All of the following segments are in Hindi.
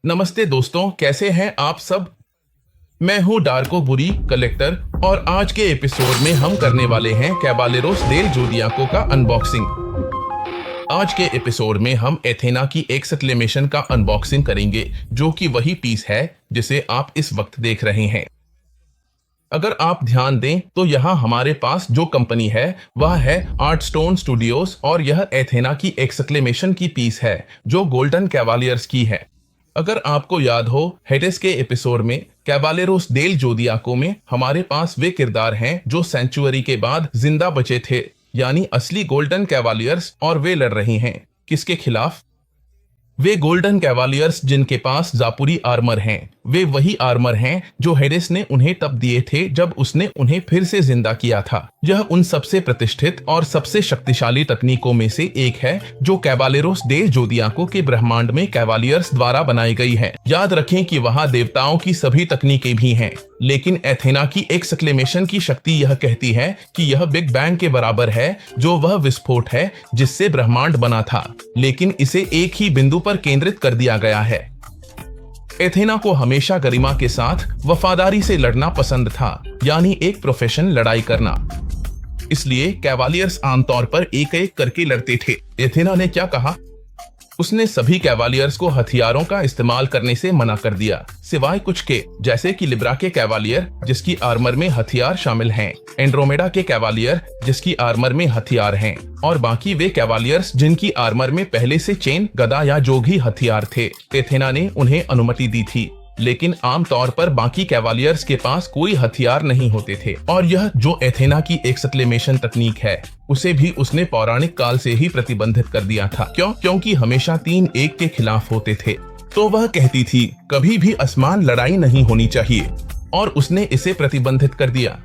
नमस्ते दोस्तों, कैसे हैं आप सब। मैं हूं डार्को बुरी कलेक्टर और आज के एपिसोड में हम करने वाले हैं कैबालेरोस डेल जोडियाको का अनबॉक्सिंग। आज के एपिसोड में हम एथेना की एक्सक्लेमेशन का अनबॉक्सिंग करेंगे, जो कि वही पीस है जिसे आप इस वक्त देख रहे हैं। अगर आप ध्यान दें तो यहाँ हमारे पास जो कंपनी है वह है आर्टस्टोन स्टूडियोज और यह एथेना की एक्सक्लेमेशन की पीस है जो गोल्डन कैवालियर्स की है। अगर आपको याद हो, हेडेस के एपिसोड में कैबालेरोस डेल जोडियाको में हमारे पास वे किरदार हैं जो सेंचुअरी के बाद जिंदा बचे थे, यानी असली गोल्डन कैवालियर्स, और वे लड़ रहे हैं किसके खिलाफ? वे गोल्डन कैवालियर्स जिनके पास जापुरी आर्मर हैं। वे वही आर्मर हैं जो हेडेस ने उन्हें तब दिए थे जब उसने उन्हें फिर से जिंदा किया था। यह उन सबसे प्रतिष्ठित और सबसे शक्तिशाली तकनीकों में से एक है जो कैबालेरोस डेल जोडियाको के ब्रह्मांड में कैवालियर्स द्वारा बनाई गई है। याद रखें कि वहाँ देवताओं की सभी तकनीकें भी हैं, लेकिन एथेना की एक्सक्लेमेशन की शक्ति यह कहती है कि यह बिग बैंग के बराबर है, जो वह विस्फोट है जिससे ब्रह्मांड बना था, लेकिन इसे एक ही बिंदु पर केंद्रित कर दिया गया है। एथेना को हमेशा गरिमा के साथ वफादारी से लड़ना पसंद था, यानी एक प्रोफेशन लड़ाई करना। इसलिए कैवालियर्स आमतौर पर एक एक करके लड़ते थे। एथेना ने क्या कहा? उसने सभी कैवालियर्स को हथियारों का इस्तेमाल करने से मना कर दिया, सिवाय कुछ के, जैसे कि लिब्रा के कैवालियर जिसकी आर्मर में हथियार शामिल हैं, एंड्रोमेडा के कैवालियर जिसकी आर्मर में हथियार हैं, और बाकी वे कैवालियर्स जिनकी आर्मर में पहले से चेन, गदा या जो भी हथियार थे। एथेना ने उन्हें अनुमति दी थी, लेकिन आमतौर पर बाकी कैवालियर्स के पास कोई हथियार नहीं होते थे। और यह जो एथेना की एक्सक्लेमेशन तकनीक है उसे भी उसने पौराणिक काल से ही प्रतिबंधित कर दिया था। क्योंकि हमेशा 3 एक के खिलाफ होते थे। तो वह कहती थी कभी भी असमान लड़ाई नहीं होनी चाहिए, और उसने इसे प्रतिबंधित कर दिया।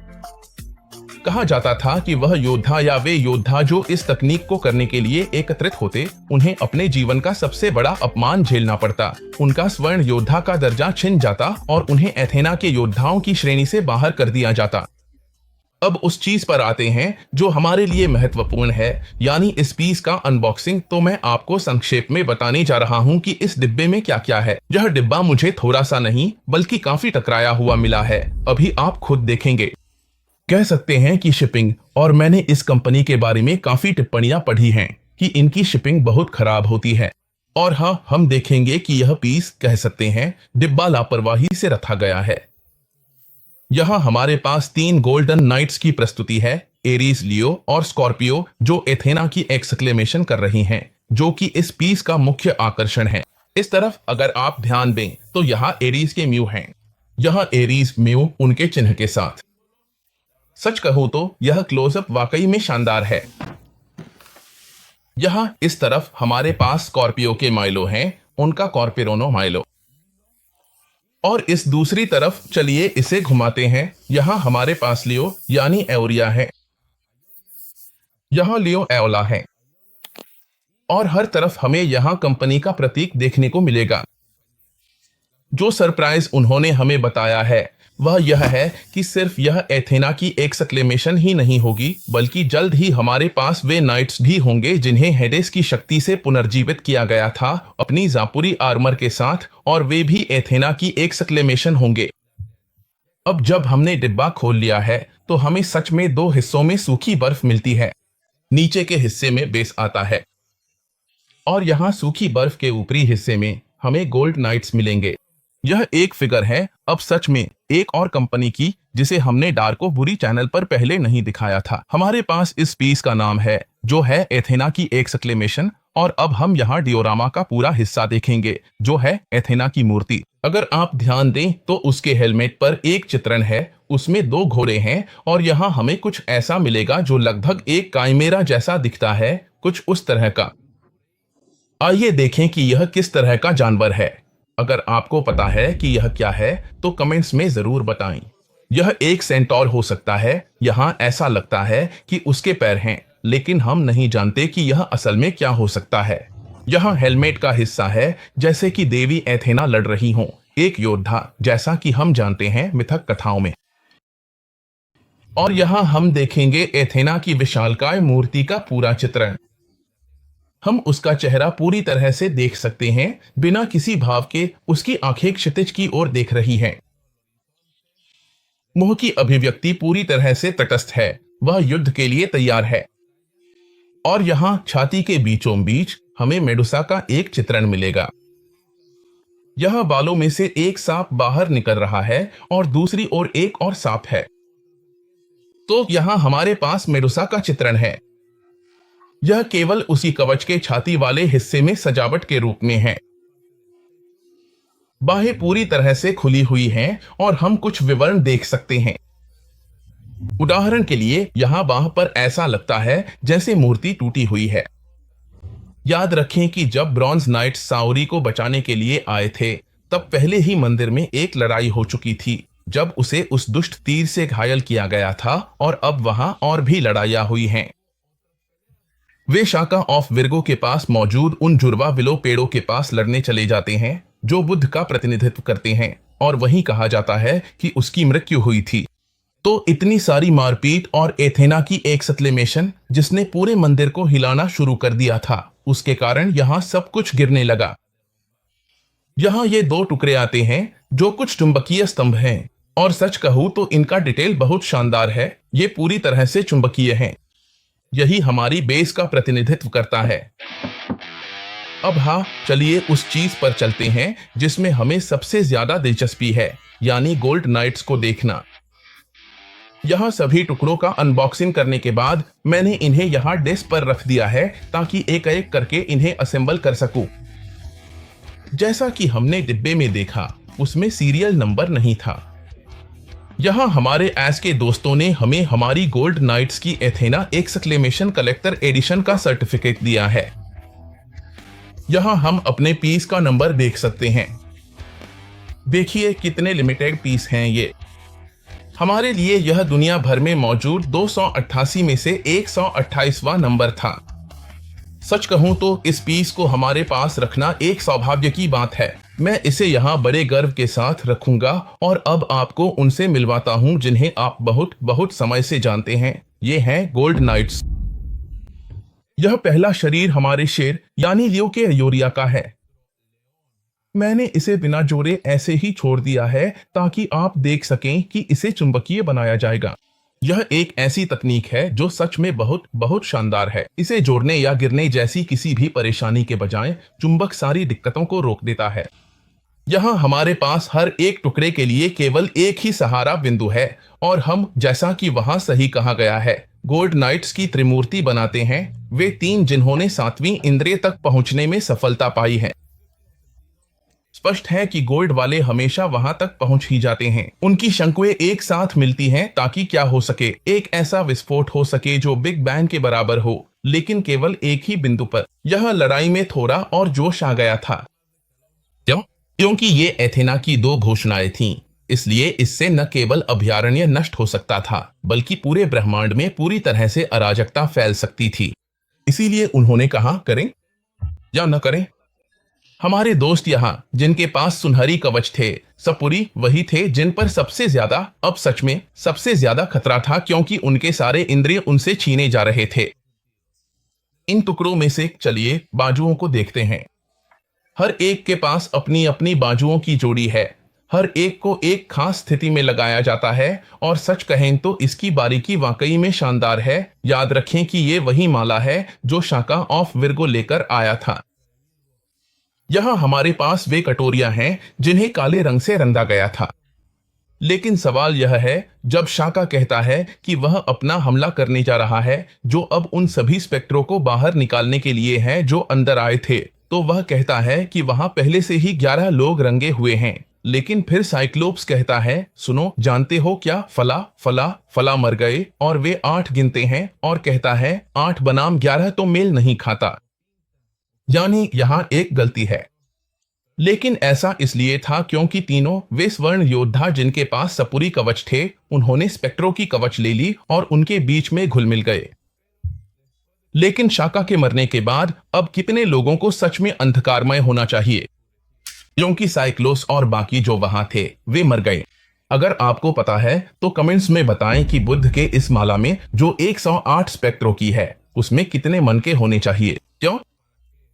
कहा जाता था कि वह योद्धा या वे योद्धा जो इस तकनीक को करने के लिए एकत्रित होते, उन्हें अपने जीवन का सबसे बड़ा अपमान झेलना पड़ता। उनका स्वर्ण योद्धा का दर्जा छिन जाता और उन्हें एथेना के योद्धाओं की श्रेणी से बाहर कर दिया जाता। अब उस चीज पर आते हैं जो हमारे लिए महत्वपूर्ण है, यानी इस पीस का अनबॉक्सिंग। तो मैं आपको संक्षेप में बताने जा रहा हूं कि इस डिब्बे में क्या क्या है। यह डिब्बा मुझे थोड़ा सा नहीं बल्कि काफी टकराया हुआ मिला है, अभी आप खुद देखेंगे। कह सकते हैं कि शिपिंग, और मैंने इस कंपनी के बारे में काफी टिप्पणियां पढ़ी हैं कि इनकी शिपिंग बहुत खराब होती है। और हाँ, हम देखेंगे कि यह पीस, कह सकते हैं, डिब्बा लापरवाही से रखा गया है। यहाँ हमारे पास 3 गोल्डन नाइट्स की प्रस्तुति है, एरीज, लियो और स्कॉर्पियो, जो एथेना की एक्सक्लेमेशन कर रही हैं, जो कि इस पीस का मुख्य आकर्षण है। इस तरफ अगर आप ध्यान दें तो यहाँ एरीज के म्यू हैं। यहाँ एरीज म्यू उनके चिन्ह के साथ। सच कहूं तो यह क्लोजअप वाकई में शानदार है। यहां इस तरफ हमारे पास स्कॉर्पियो के माइलो हैं, उनका कॉर्पेरोनो माइलो। और इस दूसरी तरफ चलिए इसे घुमाते हैं, यहां हमारे पास लियो यानी एओरिया है। यहां लियो एओला है। और हर तरफ हमें यहां कंपनी का प्रतीक देखने को मिलेगा। जो सरप्राइज उन्होंने हमें बताया है वह यह है कि सिर्फ यह एथेना की एक्सक्लेमेशन ही नहीं होगी, बल्कि जल्द ही हमारे पास वे नाइट्स भी होंगे जिन्हें हेडेस की शक्ति से पुनर्जीवित किया गया था अपनी जापुरी आर्मर के साथ, और वे भी एथेना की एक्सक्लेमेशन होंगे। अब जब हमने डिब्बा खोल लिया है तो हमें सच में 2 हिस्सों में सूखी बर्फ मिलती है। नीचे के हिस्से में बेस आता है और यहाँ सूखी बर्फ के ऊपरी हिस्से में हमें गोल्ड नाइट्स मिलेंगे। यह एक फिगर है अब सच में एक और कंपनी की, जिसे हमने डार्को बुरी चैनल पर पहले नहीं दिखाया था। हमारे पास इस पीस का नाम है जो है एथेना की एक्सक्लेमेशन, और अब हम यहाँ डियोरामा का पूरा हिस्सा देखेंगे जो है एथेना की मूर्ति। अगर आप ध्यान दें तो उसके हेलमेट पर एक चित्रण है, उसमें 2 घोड़े हैं, और यहाँ हमें कुछ ऐसा मिलेगा जो लगभग एक काइमेरा जैसा दिखता है, कुछ उस तरह का। आइए देखें कि यह किस तरह का जानवर है। अगर आपको पता है कि यह क्या है तो कमेंट्स में जरूर बताएं। यह एक सेंटौर हो सकता है। यहाँ ऐसा लगता है कि उसके पैर हैं, लेकिन हम नहीं जानते कि यह असल में क्या हो सकता है। यहाँ हेलमेट का हिस्सा है जैसे कि देवी एथेना लड़ रही हो, एक योद्धा, जैसा कि हम जानते हैं मिथक कथाओं में। और यहाँ हम देखेंगे एथेना की विशालकाय मूर्ति का पूरा चित्रण। हम उसका चेहरा पूरी तरह से देख सकते हैं, बिना किसी भाव के उसकी आंखें क्षितिज की ओर देख रही हैं। मुंह की अभिव्यक्ति पूरी तरह से तटस्थ है, वह युद्ध के लिए तैयार है। और यहां छाती के बीचों बीच हमें मेडुसा का एक चित्रण मिलेगा। यह बालों में से एक सांप बाहर निकल रहा है और दूसरी ओर एक और सांप है। तो यहां हमारे पास मेडुसा का चित्रण है। यह केवल उसी कवच के छाती वाले हिस्से में सजावट के रूप में है। बाहें पूरी तरह से खुली हुई हैं और हम कुछ विवरण देख सकते हैं। उदाहरण के लिए यहां बाह पर ऐसा लगता है जैसे मूर्ति टूटी हुई है। याद रखें कि जब ब्रॉन्ज नाइट्स साओरी को बचाने के लिए आए थे, तब पहले ही मंदिर में एक लड़ाई हो चुकी थी, जब उसे उस दुष्ट तीर से घायल किया गया था, और अब वहां और भी लड़ाइयां हुई हैं। वे शाका ऑफ विर्गो के पास मौजूद उन जुड़वा विलो पेड़ों के पास लड़ने चले जाते हैं जो बुद्ध का प्रतिनिधित्व करते हैं, और वहीं कहा जाता है कि उसकी मृत्यु हुई थी। तो इतनी सारी मारपीट और एथेना की एक सतलेमेशन जिसने पूरे मंदिर को हिलाना शुरू कर दिया था, उसके कारण यहां सब कुछ गिरने लगा। यहां ये दो टुकड़े आते हैं जो कुछ चुंबकीय स्तंभ हैं, और सच कहूं तो इनका डिटेल बहुत शानदार है। ये पूरी तरह से चुंबकीय हैं। यही हमारी बेस का प्रतिनिधित्व करता है। अब हाँ, चलिए उस चीज पर चलते हैं जिसमें हमें सबसे ज्यादा दिलचस्पी है, यानी गोल्ड नाइट्स को देखना। यहां सभी टुकड़ों का अनबॉक्सिंग करने के बाद मैंने इन्हें यहां डेस्क पर रख दिया है ताकि एक एक करके इन्हें असेंबल कर सकूं। जैसा कि हमने डिब्बे में देखा, उसमें सीरियल नंबर नहीं था। यहां हमारे एस के दोस्तों ने हमें हमारी गोल्ड नाइट्स की एथेना एक्सक्लेमेशन कलेक्टर एडिशन का सर्टिफिकेट दिया है। यहां हम अपने पीस का नंबर देख सकते हैं। देखिए कितने लिमिटेड पीस हैं ये। हमारे लिए यह दुनिया भर में मौजूद 288 में से 128वां नंबर था। सच कहूं तो इस पीस को हमारे पास रखना एक सौभाग्य की बात है। मैं इसे यहाँ बड़े गर्व के साथ रखूंगा, और अब आपको उनसे मिलवाता हूं जिन्हें आप बहुत बहुत समय से जानते हैं। ये हैं गोल्ड नाइट्स। यह पहला शरीर हमारे शेर यानी लियो के अयोरिया का है। मैंने इसे बिना जोड़े ऐसे ही छोड़ दिया है ताकि आप देख सकें कि इसे चुंबकीय बनाया जाएगा। यह एक ऐसी तकनीक है जो सच में बहुत बहुत शानदार है। इसे जोड़ने या गिरने जैसी किसी भी परेशानी के बजाय चुंबक सारी दिक्कतों को रोक देता है। यहाँ हमारे पास हर एक टुकड़े के लिए केवल एक ही सहारा बिंदु है, और हम, जैसा कि वहां सही कहा गया है, गोल्ड नाइट्स की त्रिमूर्ति बनाते हैं। वे तीन जिन्होंने 7वीं इंद्रिय तक पहुंचने में सफलता पाई है। स्पष्ट है कि गोल्ड वाले हमेशा वहां तक पहुंच ही जाते हैं। उनकी शंकुएं एक साथ मिलती हैं ताकि क्या हो सके, एक ऐसा विस्फोट हो सके जो बिग बैंग के बराबर हो, लेकिन केवल एक ही बिंदु पर। यह लड़ाई में थोड़ा और जोश आ गया था। क्यों? क्योंकि ये एथेना की 2 घोषणाएं थीं, इसलिए इससे न केवल अभयारण्य नष्ट हो सकता था, बल्कि पूरे ब्रह्मांड में पूरी तरह से अराजकता फैल सकती थी। इसीलिए उन्होंने कहा, करें या न करें। हमारे दोस्त यहाँ जिनके पास सुनहरी कवच थे, सपुरी वही थे जिन पर सबसे ज्यादा, अब सच में सबसे ज्यादा खतरा था, क्योंकि उनके सारे इंद्रिय उनसे छीने जा रहे थे। इन टुकड़ों में से चलिए बाजुओं को देखते हैं। हर एक के पास अपनी अपनी बाजुओं की जोड़ी है। हर एक को एक खास स्थिति में लगाया जाता है, और सच कहें तो इसकी बारीकी वाकई में शानदार है। याद रखें कि ये वही माला है जो शाका ऑफ विर्गो लेकर आया था। यहां हमारे पास वे कटोरियां हैं जिन्हें काले रंग से रंगा गया था। लेकिन सवाल यह है, जब शाका कहता है कि वह अपना हमला करने जा रहा है, जो अब उन सभी स्पेक्ट्रों को बाहर निकालने के लिए है जो अंदर आए थे, तो वह कहता है कि वहां पहले से ही 11 लोग रंगे हुए हैं। लेकिन फिर साइक्लोप्स कहता है, सुनो, जानते हो क्या, फला फला फला मर गए, और वे 8 गिनते हैं और कहता है 8 बनाम 11 तो मेल नहीं खाता। यानी यहां एक गलती है। लेकिन ऐसा इसलिए था क्योंकि तीनों वे स्वर्ण योद्धा जिनके पास सपुरी कवच थे, उन्होंने स्पेक्ट्रो की कवच ले ली और उनके बीच में घुल मिल गए। लेकिन शाका के मरने के बाद अब कितने लोगों को सच में अंधकारमय होना चाहिए, क्योंकि साइक्लोस और बाकी जो वहां थे वे मर गए। अगर आपको पता है तो कमेंट्स में बताएं कि बुद्ध के इस माला में जो 108 स्पेक्ट्रो की है, उसमें कितने मन के होने चाहिए। क्यों?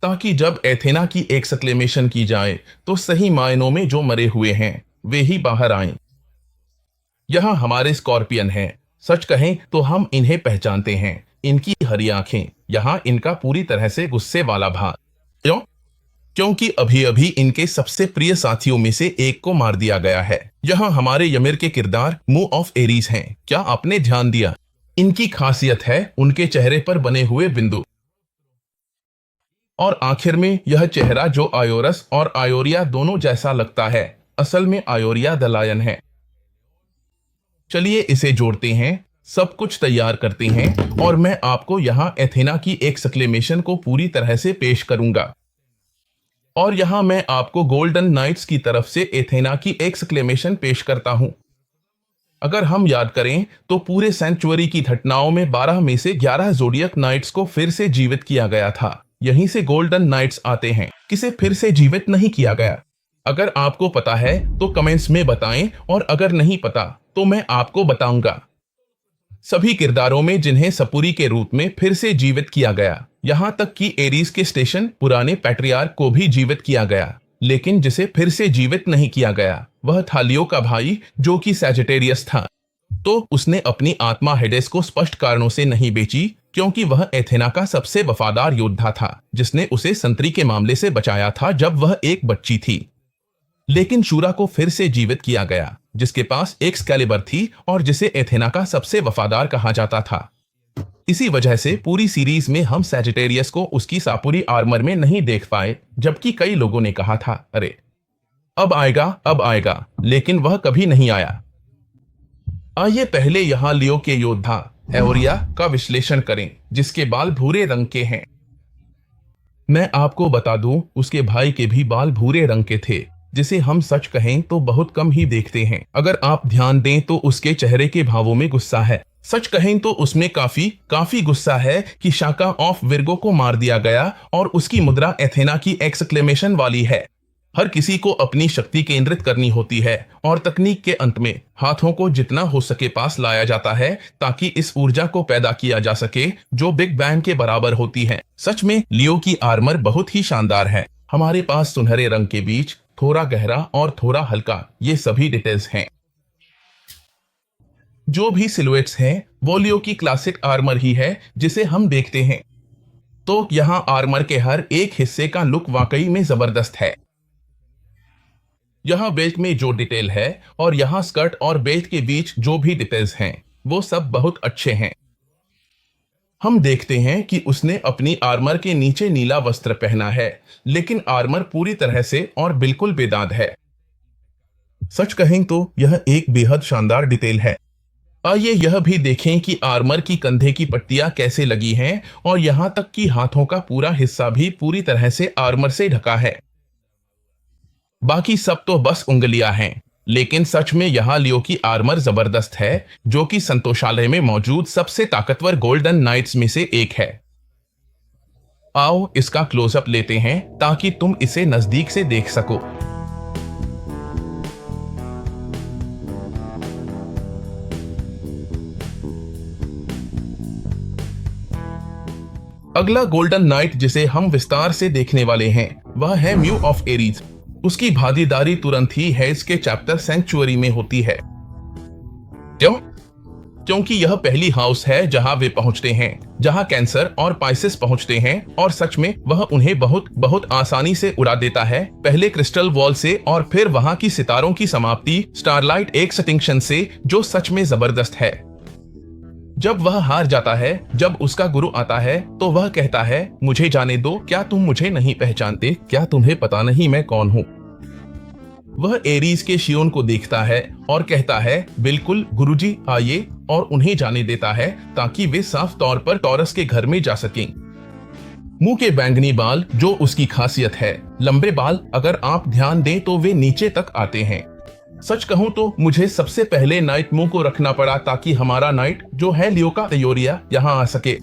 ताकि जब एथेना की एक्सक्लेमेशन की जाए तो सही मायनों में जो मरे हुए हैं वे ही बाहर आएं। यहाँ हमारे स्कॉर्पियन हैं। सच कहें तो हम इन्हें पहचानते हैं। इनकी हरी आंखें, यहाँ इनका पूरी तरह से गुस्से वाला भाव। क्यों? क्योंकि अभी अभी इनके सबसे प्रिय साथियों में से एक को मार दिया गया है। यहाँ हमारे यमिर के किरदार मूव ऑफ एरीज हैं। क्या आपने ध्यान दिया? इनकी खासियत है उनके चेहरे पर बने हुए बिंदु। और आखिर में यह चेहरा जो आयोरस और आयोरिया दोनों जैसा लगता है, असल में आयोरिया द लायन है। चलिए इसे जोड़ते हैं, सब कुछ तैयार करते हैं और मैं आपको यहाँ एथेना की एक्सक्लेमेशन को पूरी तरह से पेश करूंगा। और यहाँ मैं आपको गोल्डन नाइट्स की तरफ से एथेना की एक्सक्लेमेशन पेश करता हूं। अगर हम याद करें तो पूरे सेंचुरी की घटनाओं में 12 में से 11 जोडियक नाइट्स को फिर से जीवित किया गया था। यहीं से गोल्डन नाइट्स आते हैं। किसे फिर से जीवित नहीं किया गया? अगर आपको पता है तो कमेंट्स में बताएं, और अगर नहीं पता तो मैं आपको बताऊंगा। सभी किरदारों में जिन्हें सपुरी के रूप में फिर से जीवित किया गया, यहां तक कि एरीज के स्टेशन पुराने पैट्रियार्क को भी जीवित किया गया, लेकिन जिसे फिर से जीवित नहीं किया गया वह था लियो का भाई जो कि सैजिटेरियस था। तो उसने अपनी आत्मा हेडेस को स्पष्ट कारणों से नहीं बेची, क्योंकि वह एथेना का सबसे वफादार योद्धा था जिसने उसे संतरी के मामले से बचाया था जब वह एक बच्ची थी। लेकिन शूरा को फिर से जीवित किया गया जिसके पास एक्सकैलिबर थी और जिसे एथेना का सबसे वफादार कहा जाता था। इसी वजह से पूरी सीरीज में हम सैजिटेरियस को उसकी सापुरी आर्मर में नहीं देख पाए, जबकि कई लोगों ने कहा था अरे अब आएगा, लेकिन वह कभी नहीं आया। आइए पहले यहाँ लियो के योद्धा एओरिया का विश्लेषण करें, जिसके बाल भूरे रंग के हैं। मैं आपको बता दूं, उसके भाई के भी बाल भूरे रंग के थे, जिसे हम सच कहें तो बहुत कम ही देखते हैं। अगर आप ध्यान दें तो उसके चेहरे के भावों में गुस्सा है। सच कहें तो उसमें काफी गुस्सा है कि शाका ऑफ विर्गो को मार दिया गया, और उसकी मुद्रा एथेना की एक्सक्लेमेशन वाली है। हर किसी को अपनी शक्ति केंद्रित करनी होती है, और तकनीक के अंत में हाथों को जितना हो सके पास लाया जाता है ताकि इस ऊर्जा को पैदा किया जा सके जो बिग बैंग के बराबर होती है। सच में लियो की आर्मर बहुत ही शानदार है। हमारे पास सुनहरे रंग के बीच थोड़ा गहरा और थोड़ा हल्का, ये सभी डिटेल्स हैं। जो भी सिलुएट्स हैं वो लियो की क्लासिक आर्मर ही है जिसे हम देखते हैं। तो यहाँ आर्मर के हर एक हिस्से का लुक वाकई में जबरदस्त है। यहाँ बेल्ट में जो डिटेल है और यहाँ स्कर्ट और बेल्ट के बीच जो भी डिटेल्स हैं वो सब बहुत अच्छे हैं। हम देखते हैं कि उसने अपनी आर्मर के नीचे नीला वस्त्र पहना है, लेकिन आर्मर पूरी तरह से और बिल्कुल बेदाग है। सच कहें तो यह एक बेहद शानदार डिटेल है। आइए यह भी देखें कि आर्मर की कंधे की पट्टियां कैसे लगी हैं, और यहां तक कि हाथों का पूरा हिस्सा भी पूरी तरह से आर्मर से ढका है। बाकी सब तो बस उंगलियां हैं, लेकिन सच में यहाँ लियो की आर्मर जबरदस्त है, जो कि संतोषालय में मौजूद सबसे ताकतवर गोल्डन नाइट्स में से एक है। आओ इसका क्लोजअप लेते हैं ताकि तुम इसे नजदीक से देख सको। अगला गोल्डन नाइट जिसे हम विस्तार से देखने वाले हैं वह है म्यू ऑफ एरीज। उसकी भागीदारी तुरंत ही हेड्स के चैप्टर सेंचुरी में होती है। क्यों? क्योंकि यह पहली हाउस है जहां वे पहुंचते हैं, जहां कैंसर और पाइसेस पहुंचते हैं, और सच में वह उन्हें बहुत आसानी से उड़ा देता है। पहले क्रिस्टल वॉल से और फिर वहां की सितारों की समाप्ति स्टारलाइट एक्सटिंक्शन से, जो सच में जबरदस्त है। जब वह हार जाता है, जब उसका गुरु आता है तो वह कहता है मुझे जाने दो, क्या तुम मुझे नहीं पहचानते? क्या तुम्हें पता नहीं मैं कौन हूं? वह एरीज के शियोन को देखता है और कहता है बिल्कुल गुरुजी आइए, और उन्हें जाने देता है ताकि वे साफ तौर पर टॉरस के घर में जा सकें। मुंह के बैंगनी बाल जो उसकी खासियत है, लंबे बाल अगर आप ध्यान दें तो वे नीचे तक आते हैं। सच कहूं तो मुझे सबसे पहले नाइट मुंह को रखना पड़ा ताकि हमारा नाइट जो है लियो का एओरिया यहाँ आ सके।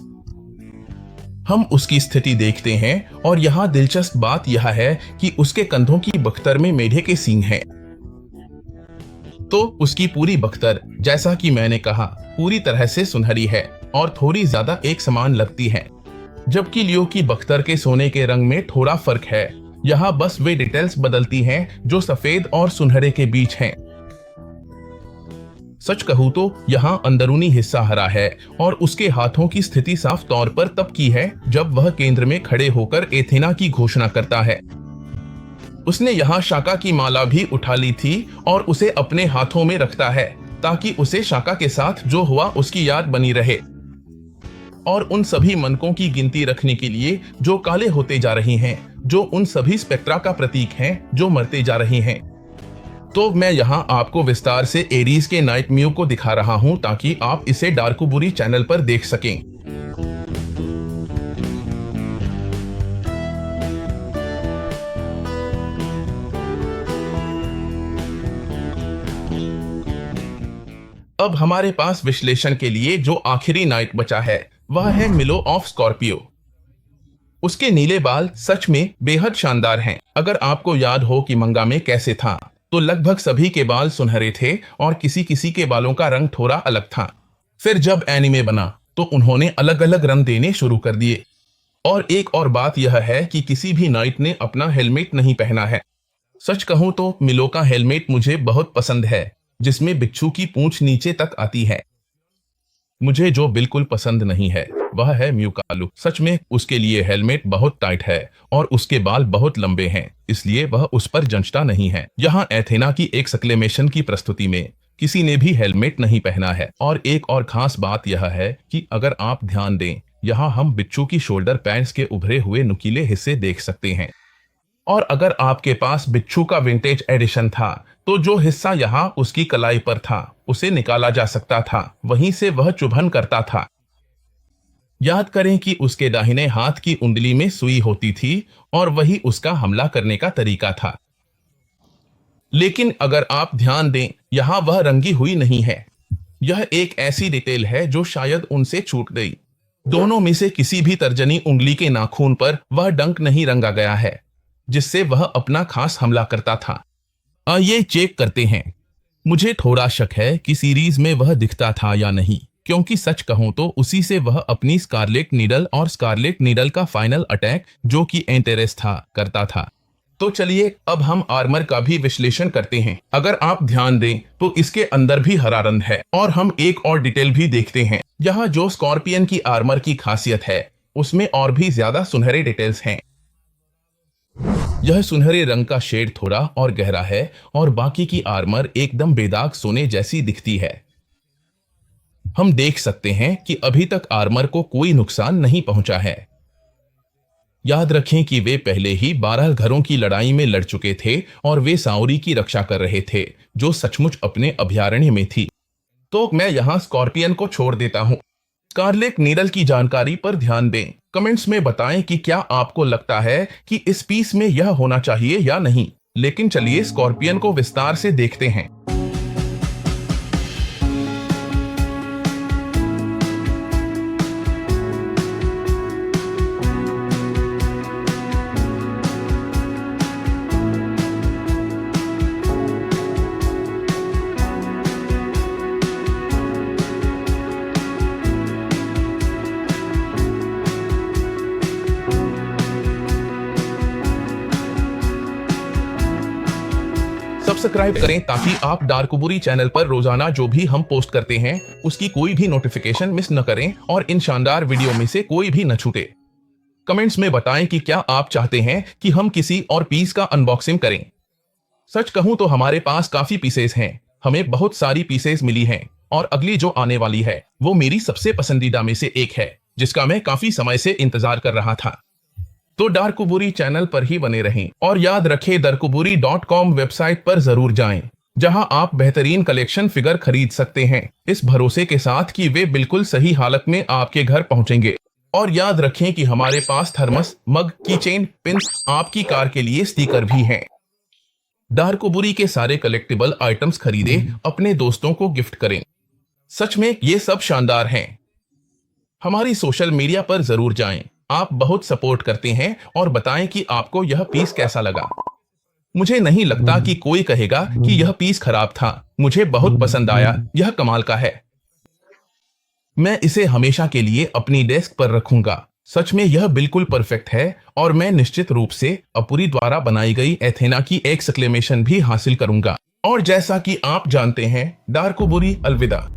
हम उसकी स्थिति देखते हैं, और यहाँ दिलचस्प बात यह है कि उसके कंधों की बख्तर में मेढे के सींग हैं। तो उसकी पूरी बख्तर, जैसा कि मैंने कहा, पूरी तरह से सुनहरी है और थोड़ी ज्यादा एक समान लगती है। जबकि लियो की बख्तर के सोने के रंग में थोड़ा फर्क है। यहाँ बस वे डिटेल्स बदलती हैं जो सफेद और सुनहरे के बीच हैं। सच कहूं तो यहाँ अंदरूनी हिस्सा हरा है और उसके हाथों की स्थिति साफ तौर पर तब की है जब वह केंद्र में खड़े होकर एथेना की घोषणा करता है। उसने यहाँ शाका की माला भी उठा ली थी और उसे अपने हाथों में रखता है ताकि उसे शाका के साथ जो हुआ उसकी याद बनी रहे, और उन सभी मनकों की गिनती रखने के लिए जो काले होते जा रहे हैं, जो उन सभी स्पेक्ट्रा का प्रतीक हैं जो मरते जा रहे हैं। तो मैं यहाँ आपको विस्तार से एरीज के नाइट म्यू को दिखा रहा हूँ ताकि आप इसे डार्कोबुरी चैनल पर देख सकें। अब हमारे पास विश्लेषण के लिए जो आखिरी नाइट बचा है वह है मिलो ऑफ स्कॉर्पियो। उसके नीले बाल सच में बेहद शानदार हैं। अगर आपको याद हो कि मंगा में कैसे था, तो लगभग सभी के बाल सुनहरे थे और किसी किसी के बालों का रंग थोड़ा अलग था। फिर जब एनिमे बना तो उन्होंने अलग अलग रंग देने शुरू कर दिए। और एक और बात यह है कि किसी भी नाइट ने अपना हेलमेट नहीं पहना है। सच कहूं तो मिलो का हेलमेट मुझे बहुत पसंद है, जिसमें बिच्छू की पूंछ नीचे तक आती है। मुझे जो बिल्कुल पसंद नहीं है वह है म्यू का लुक। सच में उसके लिए हेलमेट बहुत टाइट है और उसके बाल बहुत लंबे हैं, इसलिए वह उस पर जंचता नहीं है। यहाँ एथेना की एक सक्लेमेशन की प्रस्तुति में किसी ने भी हेलमेट नहीं पहना है। और एक और खास बात यह है कि अगर आप ध्यान दें, यहाँ हम बिच्छू की शोल्डर पैड्स के उभरे हुए नुकीले हिस्से देख सकते हैं। और अगर आपके पास बिच्छू का विंटेज एडिशन था तो जो हिस्सा यहाँ उसकी कलाई पर था उसे निकाला जा सकता था, वहीं से वह चुभन करता था। याद करें कि उसके दाहिने हाथ की उंगली में सुई होती थी और वही उसका हमला करने का तरीका था। लेकिन अगर आप ध्यान दें, यहाँ वह रंगी हुई नहीं है। यह एक ऐसी डिटेल है जो शायद उनसे छूट गई। दोनों में से किसी भी तर्जनी उंगली के नाखून पर वह डंक नहीं रंगा गया है जिससे वह अपना खास हमला करता था। आइए चेक करते हैं। मुझे थोड़ा शक है कि सीरीज में वह दिखता था या नहीं, क्योंकि सच कहूं तो उसी से वह अपनी स्कारलेट नीडल और स्कारलेट नीडल का फाइनल अटैक, जो कि एंटेरेस था, करता था। तो चलिए अब हम आर्मर का भी विश्लेषण करते हैं। अगर आप ध्यान दें तो इसके अंदर भी हरा रंग है। और हम एक और डिटेल भी देखते हैं। यहाँ जो स्कॉर्पियन की आर्मर की खासियत है उसमें और भी ज्यादा सुनहरे डिटेल्स हैं। यह सुनहरे रंग का शेड थोड़ा और गहरा है और बाकी की आर्मर एकदम बेदाग सोने जैसी दिखती है। हम देख सकते हैं कि अभी तक आर्मर को कोई नुकसान नहीं पहुंचा है। याद रखें कि वे पहले ही 12 घरों की लड़ाई में लड़ चुके थे और वे साउरी की रक्षा कर रहे थे, जो सचमुच अपने अभयारण्य में थी। तो मैं यहां स्कॉर्पियन को छोड़ देता हूं। स्कारलेट नीडल की जानकारी पर ध्यान दें। कमेंट्स में बताएं कि क्या आपको लगता है कि इस पीस में यह होना चाहिए या नहीं। लेकिन चलिए स्कॉर्पियन को विस्तार से देखते हैं। सब्सक्राइब करें ताकि आप डार्कोबुरी चैनल पर रोजाना जो भी हम पोस्ट करते हैं उसकी कोई भी नोटिफिकेशन मिस न करें और इन शानदार वीडियो में से कोई भी न छूटे। कमेंट्स में बताएं कि क्या आप चाहते हैं कि हम किसी और पीस का अनबॉक्सिंग करें। सच कहूं तो हमारे पास काफी पीसेस हैं। हमें बहुत सारी पीसेस मिली हैं और अगली जो आने वाली है वो मेरी सबसे पसंदीदा में से एक है, जिसका मैं काफी समय से इंतजार कर रहा था। तो डार्कोबुरी चैनल पर ही बने रहें और याद रखें darkoburi.com वेबसाइट पर जरूर जाएं, जहां आप बेहतरीन कलेक्शन फिगर खरीद सकते हैं, इस भरोसे के साथ कि वे बिल्कुल सही हालत में आपके घर पहुंचेंगे। और याद रखें कि हमारे पास थर्मस, मग, कीचेन, पिन्स, आपकी कार के लिए स्टिकर भी हैं। डार्कोबुरी के सारे कलेक्टिबल आइटम्स खरीदे, अपने दोस्तों को गिफ्ट करें। सच में ये सब शानदार हैं। हमारी सोशल मीडिया पर जरूर जाएं। आप बहुत सपोर्ट करते हैं और बताएं कि आपको यह पीस कैसा लगा। मुझे नहीं लगता कि कोई कहेगा कि यह पीस खराब था। मुझे बहुत पसंद आया, यह कमाल का है। मैं इसे हमेशा के लिए अपनी डेस्क पर रखूंगा। सच में यह बिल्कुल परफेक्ट है और मैं निश्चित रूप से अपुरी द्वारा बनाई गई एथेना की एक्सक्लेमेशन भी हासिल करूंगा। और जैसा कि आप जानते हैं, डार्को बुरी अलविदा।